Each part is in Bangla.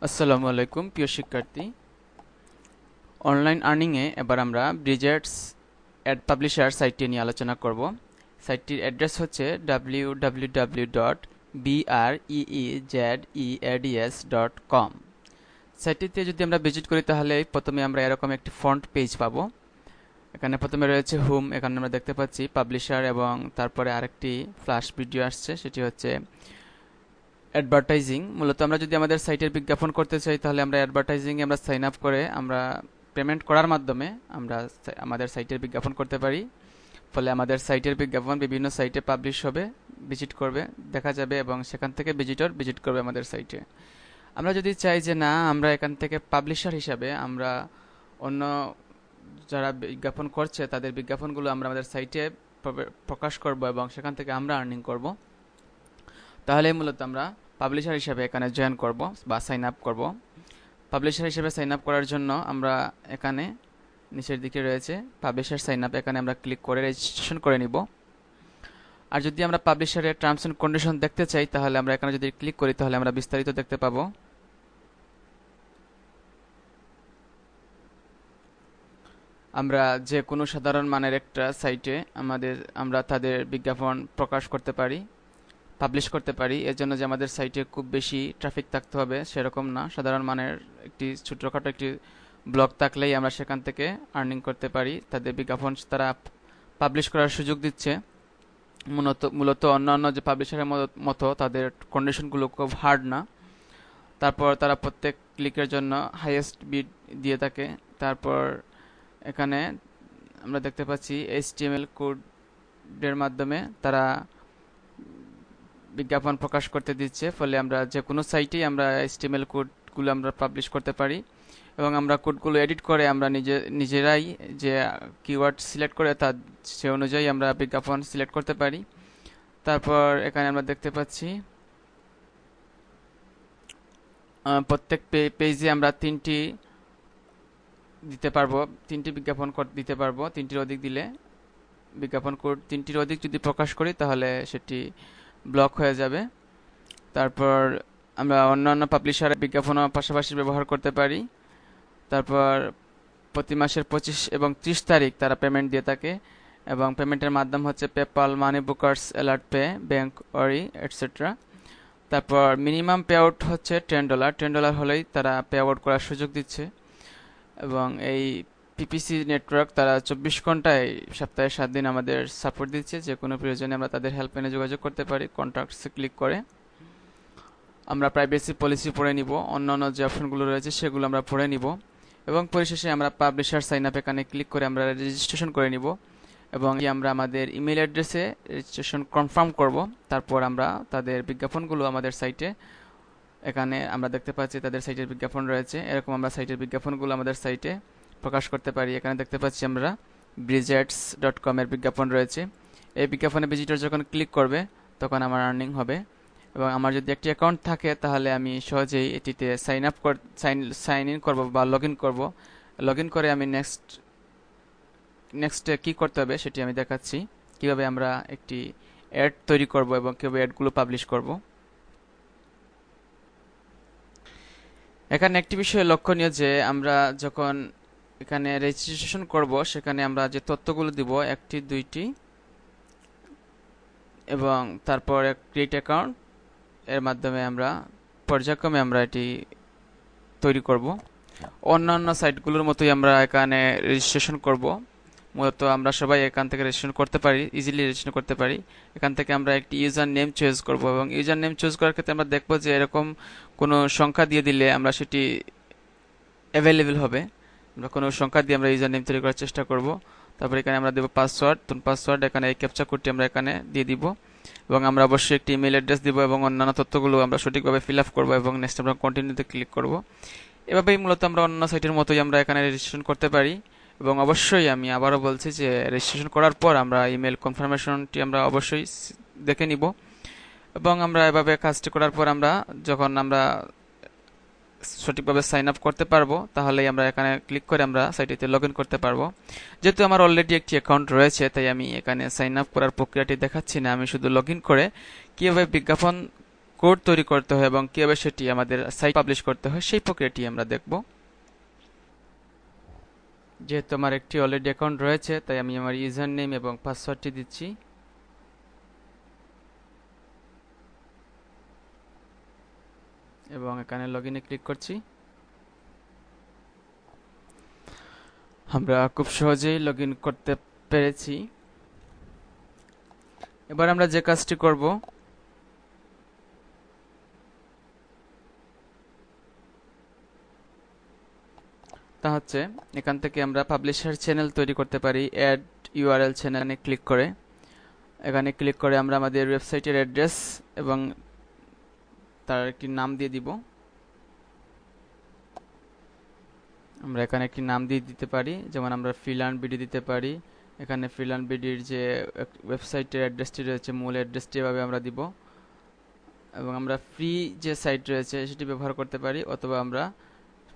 আসসালামু আলাইকুম প্রিয় শিক্ষার্থী। অনলাইন আর্নিংয়ে এবার আমরা ব্রিজেটস অ্যাড পাবলিশার সাইটটি নিয়ে আলোচনা করব। সাইটটির অ্যাড্রেস হচ্ছে www.breezeds.com। সাইটটিতে যদি আমরা ভিজিট করি তাহলে প্রথমে আমরা এরকম একটি ফ্রন্ট পেজ পাবো। এখানে প্রথমে রয়েছে হোম, এখানে আমরা দেখতে পাচ্ছি পাবলিশার এবং তারপরে আরেকটি ফ্ল্যাশ ভিডিও আসছে, সেটি হচ্ছে অ্যাডভার্টাইজিং। মূলত আমরা যদি আমাদের সাইটের বিজ্ঞাপন করতে চাই তাহলে আমরা অ্যাডভার্টাইজিংয়ে আমরা সাইন আপ করে আমরা পেমেন্ট করার মাধ্যমে আমরা আমাদের সাইটের বিজ্ঞাপন করতে পারি। ফলে আমাদের সাইটের বিজ্ঞাপন বিভিন্ন সাইটে পাবলিশ হবে, ভিজিট করবে, দেখা যাবে এবং সেখান থেকে ভিজিট করবে আমাদের সাইটে। আমরা যদি চাই যে না, আমরা এখান থেকে পাবলিশার হিসাবে আমরা অন্য যারা বিজ্ঞাপন করছে তাদের বিজ্ঞাপনগুলো আমরা আমাদের সাইটে প্রকাশ করব এবং সেখান থেকে আমরা আর্নিং করব, তাহলে মূলত আমরা পাবলিশার হিসেবে এখানে জয়েন করব বা সাইন আপ করব। পাবলিশার হিসেবে সাইন আপ করার জন্য আমরা এখানে নিচের দিকে রয়েছে পাবলিশার সাইন আপ, এখানে আমরা ক্লিক করে রেজিস্ট্রেশন করে নিব। আর যদি আমরা পাবলিশারের টার্মস এন্ড কন্ডিশন দেখতে চাই তাহলে আমরা এখানে যদি ক্লিক করি তাহলে আমরা বিস্তারিত দেখতে পাবো। আমরা যে কোনো সাধারণ মানের একটা সাইটে আমরা তাদের বিজ্ঞাপন প্রকাশ করতে পারি, পাবলিশ করতে পারি। এর জন্য যে আমাদের সাইটে খুব বেশি ট্রাফিক থাকতে হবে সেরকম না, সাধারণ মানের একটি ছোটখাটো একটি ব্লগ থাকলেই আমরা সেখান থেকে আর্নিং করতে পারি। তাদের বিজ্ঞাপন তারা পাবলিশ করার সুযোগ দিচ্ছে। মূলত অন্যান্য যে পাবলিশারের মতো তাদের কন্ডিশনগুলো খুব হার্ড না। তারপর তারা প্রত্যেক ক্লিকের জন্য হাইয়েস্ট বিড দিয়ে থাকে। তারপর এখানে আমরা দেখতে পাচ্ছি HTML কোডের মাধ্যমে তারা বিজ্ঞাপন প্রকাশ করতে দিচ্ছে। ফলে আমরা যে কোনো সাইটেই আমরা HTML কোডগুলো আমরা পাবলিশ করতে পারি এবং আমরা কোডগুলো এডিট করে আমরা নিজেরাই যে কিওয়ার্ড সিলেক্ট করে তার সে অনুযায়ী আমরা বিজ্ঞাপন সিলেক্ট করতে পারি। তারপর এখানে আমরা দেখতে পাচ্ছি প্রত্যেক পেজে আমরা তিনটি বিজ্ঞাপন দিতে পারবো। তিনটির অধিক দিলে বিজ্ঞাপন কোড তিনটির অধিক যদি প্রকাশ করি তাহলে সেটি ব্লক হয়ে যাবে। তারপর আমরা অন্যান্য পাবলিশারের বিজ্ঞাপনও পাশাপাশি ব্যবহার করতে পারি। তারপর প্রতি মাসের 25 এবং 30 তারিখ তারা পেমেন্ট দিয়ে থাকে এবং পেমেন্টের মাধ্যম হচ্ছে পেপাল, মানি বুকার্স, অ্যালার্ট পে, ব্যাংক ওয়ারি এটসেট্রা। তারপর মিনিমাম পে আউট হচ্ছে $10 হলেই তারা পে আউট করার সুযোগ দিচ্ছে। এবং এই পিপিসি নেটওয়ার্ক তারা 24 ঘন্টায় সপ্তাহে 7 দিন আমাদের সাপোর্ট দিচ্ছে। যে কোনো প্রয়োজনে আমরা তাদের হেল্পলাইনে যোগাযোগ করতে পারি। কন্ট্যাক্টসে ক্লিক করে আমরা প্রাইভেসি পলিসি পড়ে নিব, অন্যান্য যে অপশনগুলো রয়েছে সেগুলো আমরা পড়ে নিব এবং পরিশেষে আমরা পাবলিশার সাইন আপ এখানে ক্লিক করে আমরা রেজিস্ট্রেশন করে নিব এবং আমরা আমাদের ইমেল অ্যাড্রেসে রেজিস্ট্রেশন কনফার্ম করব। তারপর আমরা তাদের বিজ্ঞাপনগুলো আমাদের সাইটে, এখানে আমরা দেখতে পাচ্ছি তাদের সাইটের বিজ্ঞাপন রয়েছে, এরকম আমরা সাইটের বিজ্ঞাপনগুলো আমাদের সাইটে প্রকাশ করতে পারি। এখানে দেখতে পাচ্ছি আমরা breezets.com এর বিজ্ঞাপন রয়েছে। এই বিজ্ঞাপনে ভিজিটর যখন ক্লিক করবে তখন আমার আর্নিং হবে এবং আমার যদি একটি অ্যাকাউন্ট থাকে তাহলে আমি সহজেই এটিতে সাইন ইন করব বা লগ ইন করব। লগ ইন করে আমি নেক্সটে কী করতে হবে সেটি আমি দেখাচ্ছি, কিভাবে আমরা একটি অ্যাড তৈরি করব এবং কীভাবে অ্যাডগুলো পাবলিশ করব। এখানে একটি বিষয় লক্ষণীয় যে আমরা যখন এখানে রেজিস্ট্রেশন করব সেখানে আমরা যে তথ্যগুলো দিব 1টি 2টি এবং তারপর ক্রিয়েট অ্যাকাউন্ট এর মাধ্যমে আমরা পর্যায়ক্রমে আমরা এটি তৈরি করব। অন্যান্য সাইটগুলোর মতোই আমরা এখানে রেজিস্ট্রেশন করব। মূলত আমরা সবাই এখান থেকে রেজিস্ট্রেশন করতে পারি, ইজিলি রেজিস্ট্রেশন করতে পারি। এখান থেকে আমরা একটি ইউজার নেম চয়েস করব এবং ইউজার নেম চয়েস করার ক্ষেত্রে আমরা দেখব যে এরকম কোনো সংখ্যা দিয়ে দিলে আমরা সেটি অ্যাভেলেবেল হবে। আমরা কোনো সংখ্যা দিয়ে আমরা ইউজার নেম তৈরি করার চেষ্টা করব। তারপর এখানে আমরা দেব পাসওয়ার্ড, এখানে এই ক্যাপচা কোডটি আমরা এখানে দিয়ে দিব এবং আমরা অবশ্যই একটি ইমেল অ্যাড্রেস দিব এবং অন্যান্য তথ্যগুলো আমরা সঠিকভাবে ফিল আপ করবো এবং নেক্সট আমরা কন্টিনিউতে ক্লিক করব। এভাবেই মূলত আমরা অন্য সাইটের মতোই আমরা এখানে রেজিস্ট্রেশন করতে পারি এবং অবশ্যই আমি আবারও বলছি যে রেজিস্ট্রেশন করার পর আমরা ইমেল কনফার্মেশনটি আমরা অবশ্যই দেখে নিব এবং আমরা এভাবে কাজটি করার পর যখন আমরা সঠিকভাবে সাইন আপ করতে পারবো তাহলেই আমরা এখানে ক্লিক করে আমরা সাইটটিতে লগ ইন করতে পারবো। যেহেতু আমার অলরেডি একটি অ্যাকাউন্ট রয়েছে তাই আমি এখানে সাইন আপ করার প্রক্রিয়াটি দেখাচ্ছি না, আমি শুধু লগ ইন করে কীভাবে বিজ্ঞাপন কোড তৈরি করতে হয় এবং কিভাবে সেটি আমাদের সাইট পাবলিশ করতে হয় সেই প্রক্রিয়াটি আমরা দেখব। যেহেতু আমার একটি অলরেডি অ্যাকাউন্ট রয়েছে, তাই আমি আমার ইউজার নেম এবং পাসওয়ার্ডটি দিচ্ছি। এবং এখানে লগইনে ক্লিক করছি। আমরা খুব সহজেই লগইন করতে পেরেছি। এবার আমরা যে কাজটি করব, তা হচ্ছে এখান থেকে আমরা পাবলিশার চ্যানেল তৈরি করতে পারি। অ্যাড ইউআরএল চ্যানেলে ক্লিক করে আমরা আমাদের ওয়েবসাইটের অ্যাড্রেস এবং তার একটি নাম দিয়ে দিব। আমরা এখানে একটি নাম দিয়ে দিতে পারি, যেমন আমরা ফ্রিল্যান্ড বিডি দিতে পারি। এখানে ফ্রিল্যান্ড বিডির যে ওয়েবসাইটের অ্যাড্রেসটি রয়েছে, মূল অ্যাড্রেসটি এভাবে আমরা দিব। এবং আমরা ফ্রি যে সাইট রয়েছে সেটি ব্যবহার করতে পারি, অথবা আমরা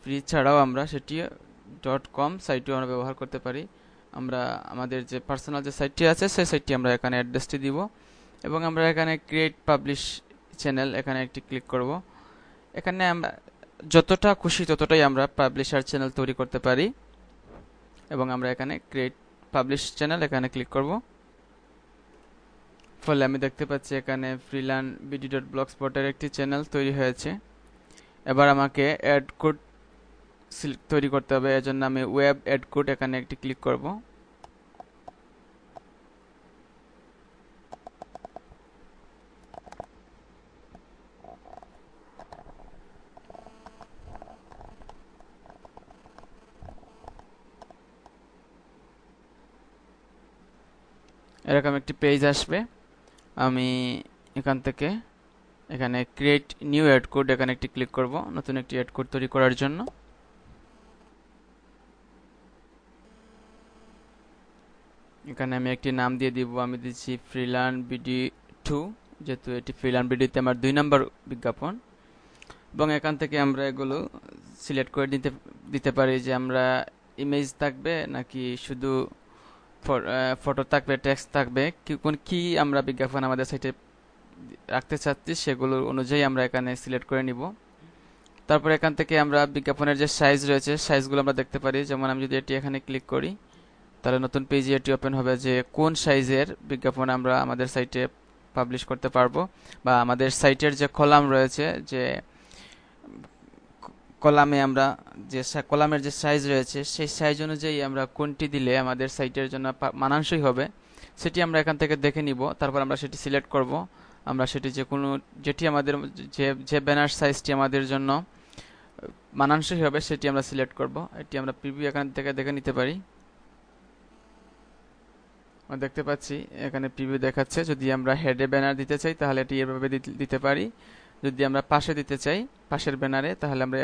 ফ্রি ছাড়াও আমরা সেটি .com সাইটও আমরা ব্যবহার করতে পারি। আমরা আমাদের যে পার্সোনাল যে সাইটটি আছে সেই সাইটটি আমরা এখানে অ্যাড্রেসটি দিব এবং আমরা এখানে ক্রিয়েট পাবলিশ চ্যানেল এখানে একটি ক্লিক করব। এখানে আমরা যতটা খুশি ততটাই আমরা পাবলিশার চ্যানেল তৈরি করতে পারি এবং আমরা এখানে ক্রিয়েট পাবলিশ চ্যানেল এখানে ক্লিক করব। ফলে আমি দেখতে পাচ্ছি এখানে freelanbd.blogspot এর একটি চ্যানেল তৈরি হয়েছে। এবার আমাকে অ্যাড কোড তৈরি করতে হবে, এজন্য আমি ওয়েব অ্যাড কোড এখানে একটি ক্লিক করব। এরকম একটি পেজ আসবে। আমি এখান থেকে এখানে ক্রিয়েট নিউ অ্যাড কোড এখানে একটি ক্লিক করব নতুন একটি অ্যাড কোড তৈরি করার জন্য। এখানে আমি একটি নাম দিয়ে দিব, আমি দিচ্ছি freelanbd2, যেহেতু এটি freelanbd-তে আমার 2 নম্বর বিজ্ঞাপন। এবং এখান থেকে আমরা এগুলো সিলেক্ট করে দিতে পারি যে আমরা ইমেজ থাকবে নাকি শুধু ফটো থাকবে, টেক্সট থাকবে, কি আমরা বিজ্ঞাপন আমাদের সাইটে রাখতে চাচ্ছি সেগুলো অনুযায়ী আমরা এখানে সিলেক্ট করে নিব। তারপর এখান থেকে আমরা বিজ্ঞাপনের যে সাইজ রয়েছে সাইজগুলো আমরা দেখতে পারি। যেমন আমি যদি এটি এখানে ক্লিক করি তাহলে নতুন পেজে এটি ওপেন হবে যে কোন সাইজের বিজ্ঞাপন আমরা আমাদের সাইটে পাবলিশ করতে পারবো, বা আমাদের সাইটের যে কলাম রয়েছে, যে কলামে আমরা যে কলামের যে সাইজ রয়েছে সেই সাইজ অনুযায়ী আমরা কোনটি দিলে আমাদের সাইটের জন্য মানানসই হবে সেটি আমরা এখান থেকে দেখে নিব। তারপর আমরা সেটি সিলেক্ট করব। আমরা সেটি যেটি আমাদের যে ব্যানার সাইজটি আমাদের জন্য মানানসই হবে সেটি আমরা সিলেক্ট করব। এটি আমরা প্রিভিউ এখান থেকে দেখে নিতে পারি। দেখতে পাচ্ছি এখানে প্রিভিউ দেখাচ্ছে। যদি আমরা হেডে ব্যানার দিতে চাই তাহলে এটি এভাবে দিতে পারি। যদি আমরা পাশে দিতে চাই, পাশের ব্যানারে, তাহলে আমরা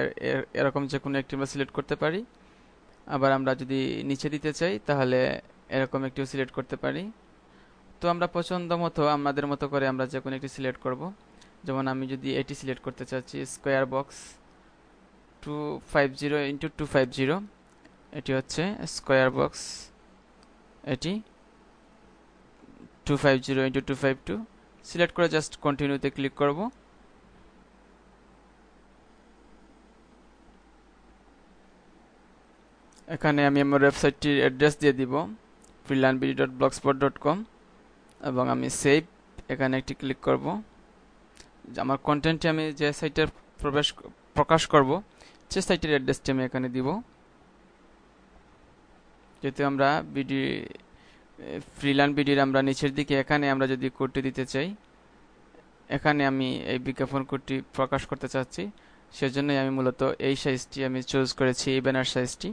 এরকম যে কোনো একটি আমরা সিলেক্ট করতে পারি। আবার আমরা যদি নিচে দিতে চাই তাহলে এরকম একটিও সিলেক্ট করতে পারি। তো আমরা পছন্দ মতো আমাদের মতো করে আমরা যে কোনো একটি সিলেক্ট করব। যেমন আমি যদি এটি সিলেক্ট করতে চাচ্ছি, স্কোয়ার বক্স 250x250, এটি হচ্ছে স্কোয়ার বক্স, এটি 250x252 সিলেক্ট করে জাস্ট কন্টিনিউতে ক্লিক করব। এখানে আমি আমার ওয়েবসাইটটির অ্যাড্রেস দিয়ে দিব freelanbd.blogspot.com এবং আমি সেভ এখানে একটি ক্লিক করব। আমার কন্টেন্টটি আমি যে সাইটে প্রকাশ করব সে সাইটের অ্যাড্রেসটি আমি এখানে দিব। যেহেতু আমরা freelanbd-র আমরা নিচের দিকে এখানে আমরা যদি কোডটি দিতে চাই, এখানে আমি এই বিজ্ঞাপন কোডটি প্রকাশ করতে চাচ্ছি, সেজন্যই আমি মূলত এই সাইজটি আমি চুজ করেছি, এই ব্যানার সাইজটি,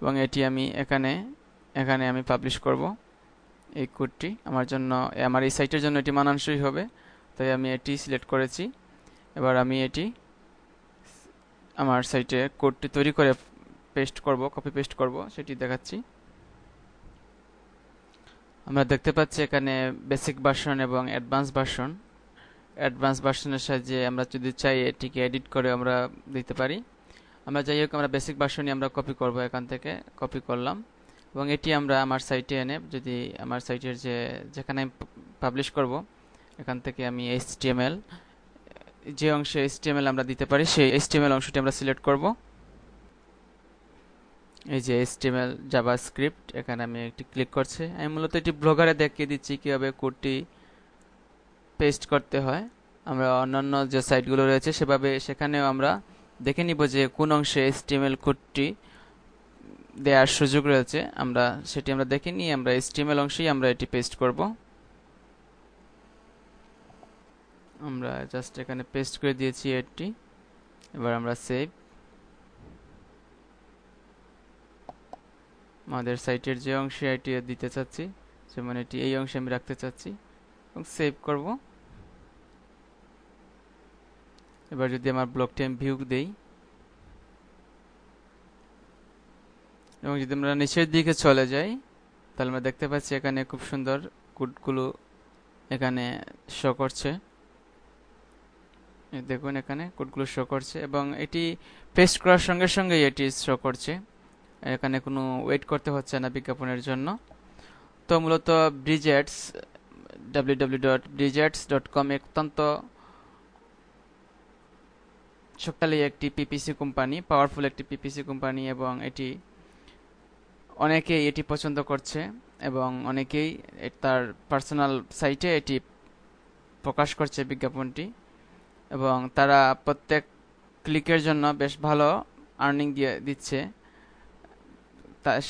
এবং এটি আমি এখানে আমি পাবলিশ করব। এই কোডটি আমার জন্য, আমার এই সাইটের জন্য এটি মানানসই হবে, তাই আমি এটি সিলেক্ট করেছি। এবার আমি এটি আমার সাইটে কোডটি তৈরি করে পেস্ট করব, কপি পেস্ট করব, সেটি দেখাচ্ছি। আমরা দেখতে পাচ্ছি এখানে বেসিক ভার্সন এবং অ্যাডভান্স ভার্সন। অ্যাডভান্স ভার্সনের সাহায্যে আমরা যদি চাই এটিকে এডিট করে আমরা দিতে পারি। আমরা যাই হোক, আমরা বেসিক ভার্সনই আমরা কপি করব, এখান থেকে কপি করলাম এবং এটি আমরা আমার সাইটে এনে, যদি আমার সাইটের যেখানে আমি পাবলিশ করব এখান থেকে আমি HTML যে অংশে HTML আমরা দিতে পারি সেই HTML অংশটি আমরা সিলেক্ট করব। এই যে HTML জাভাস্ক্রিপ্ট, এখানে আমি একটি ক্লিক করছি। আমি মূলত এটি ব্লগারে দেখিয়ে দিচ্ছি কিভাবে কোডটি পেস্ট করতে হয়। আমরা অন্যান্য যে সাইটগুলো রয়েছে সেখানেও আমরা দেখে নিব যে কোন অংশে HTML কোডটি দেওয়ার সুযোগ রয়েছে। সেটি আমরা দেখে নিয়ে আমরা HTML অংশেই আমরা এটি পেস্ট করব। আমরা জাস্ট এখানে পেস্ট করে দিয়েছি এটি। এবার আমরা সেভ, আমাদের সাইটের যে অংশে এটি দিতে চাচ্ছি, যেমন এটি এই অংশে আমি রাখতে চাচ্ছি, এবং সেভ করব। এবার যদি আমার ব্লগটি আমি ভিউ দেই এবং যদি আমরা নিচের দিকে চলে যাই, তাহলে আমরা দেখতে পাচ্ছি এখানে খুব সুন্দর কোডগুলো এখানে শো করছে। দেখুন এখানে কোডগুলো শো করছে এবং এটি পেস্ট করার সঙ্গে সঙ্গে এটি শো করছে। এখানে কোনো ওয়েট করতে হচ্ছে না বিজ্ঞাপনের জন্য। তো মূলত ব্রিজেটস, www.bridgets.com অত্যন্ত শক্তিশালী একটি পিপিসি কোম্পানি, পাওয়ারফুল একটি পিপিসি কোম্পানি, এবং অনেকেই এটি পছন্দ করছে এবং অনেকেই তার পার্সোনাল সাইটে এটি প্রকাশ করছে বিজ্ঞাপনটি, এবং তারা প্রত্যেক ক্লিকের জন্য বেশ ভালো আর্নিং দিচ্ছে।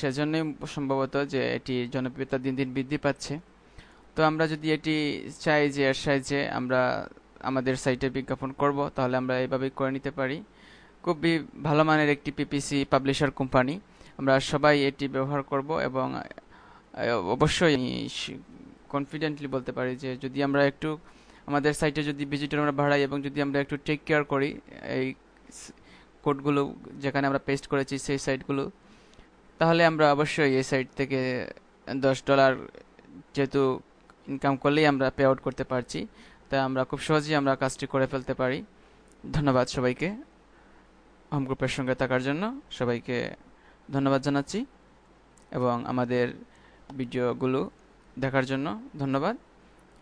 সেজন্যই সম্ভবত যে এটি জনপ্রিয়তা দিন দিন বৃদ্ধি পাচ্ছে। তো আমরা যদি এটি চাই যে এর সাহায্যে আমরা আমাদের সাইটে বিজ্ঞাপন করব, তাহলে আমরা এইভাবেই করে নিতে পারি। খুবই ভালো মানের একটি পিপিসি পাবলিশার কোম্পানি, আমরা সবাই এটি ব্যবহার করব এবং অবশ্যই কনফিডেন্টলি বলতে পারি যে যদি আমরা একটু আমাদের সাইটে যদি ভিজিটর আমরা বাড়াই এবং যদি আমরা একটু টেক কেয়ার করি এই কোডগুলো যেখানে আমরা পেস্ট করেছি সেই সাইটগুলো, তাহলে আমরা অবশ্যই এই সাইট থেকে $10 যেহেতু ইনকাম করলেই আমরা পে আউট করতে পারছি, তাই আমরা খুব সহজেই আমরা কাজটি করে ফেলতে পারি। ধন্যবাদ সবাইকে হোম গ্রুপের সঙ্গে থাকার জন্য। সবাইকে ধন্যবাদ জানাচ্ছি এবং আমাদের ভিডিওগুলো দেখার জন্য ধন্যবাদ।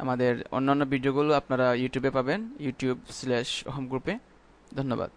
আমাদের অন্যান্য ভিডিওগুলো আপনারা ইউটিউবে পাবেন, youtube/home group-এ। ধন্যবাদ।